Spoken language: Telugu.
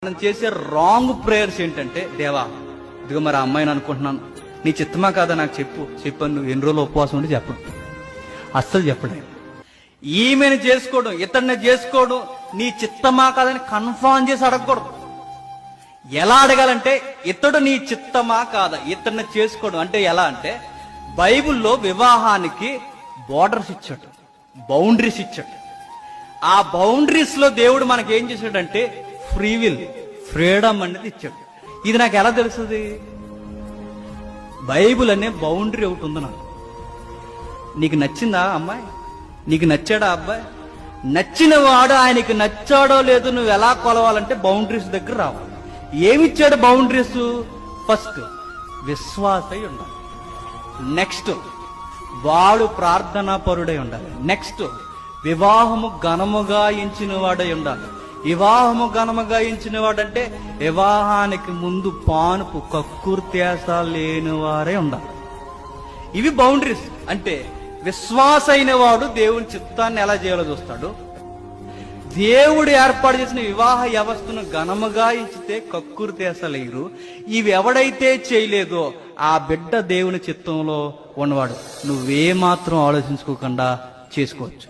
మనం చేసే రాంగ్ ప్రేయర్స్ ఏంటంటే, దేవా ఇదిగో మరి ఆ అమ్మాయిని అనుకుంటున్నాను, నీ చిత్తమా కాదా నాకు చెప్పాను. నువ్వు ఎన్ని రోజులు ఉపవాసం ఉంటే చెప్పడు, అస్సలు చెప్పడే. ఈమెను చేసుకోవడం, ఇతన్ని చేసుకోవడం నీ చిత్తమా కాదని కన్ఫర్మ్ చేసి అడగకూడదు. ఎలా అడగాలంటే, ఇతడు నీ చిత్తమా కాదా ఇతన్ని చేసుకోవడం అంటే ఎలా అంటే, బైబిల్లో వివాహానికి బోర్డర్స్ ఇచ్చాడు, బౌండరీస్ ఇచ్చాడు. ఆ బౌండరీస్ లో దేవుడు మనకి ఏం చేశాడంటే ఫ్రీ విల్, ఫ్రీడమ్ అనేది ఇచ్చాడు. ఇది నాకు ఎలా తెలుస్తుంది? బైబిల్ అనే బౌండరీ ఒకటి ఉంది నాకు. నీకు నచ్చిందా అమ్మాయి? నీకు నచ్చాడా అబ్బాయి? నచ్చిన వాడు ఆయనకి నచ్చాడో లేదో నువ్వు ఎలా కొలవాలంటే బౌండరీస్ దగ్గర రావాలి. ఏమిచ్చాడు బౌండరీస్? ఫస్ట్ విశ్వాసై ఉండాలి, నెక్స్ట్ వాడు ప్రార్థనా పరుడై ఉండాలి, నెక్స్ట్ వివాహము ఘనముగా ఎంచిన వాడై ఉండాలి. వివాహము ఘనముగా ఎంచిన వాడంటే వివాహానికి ముందు పానుపు కక్కుర్త్యాస లేని వారే ఉండాలి. ఇవి బౌండరీస్. అంటే విశ్వాస అయిన వాడు దేవుని చిత్తాన్ని ఎలా చేయాలో చూస్తాడు. దేవుడు ఏర్పాటు చేసిన వివాహ వ్యవస్థను ఘనముగా ఇచ్చితే కక్కుర్త్యాస లేరు. ఇవి ఎవడైతే చేయలేదో ఆ బిడ్డ దేవుని చిత్తంలో ఉన్నవాడు. నువ్వేమాత్రం ఆలోచించుకోకుండా చేసుకోవచ్చు.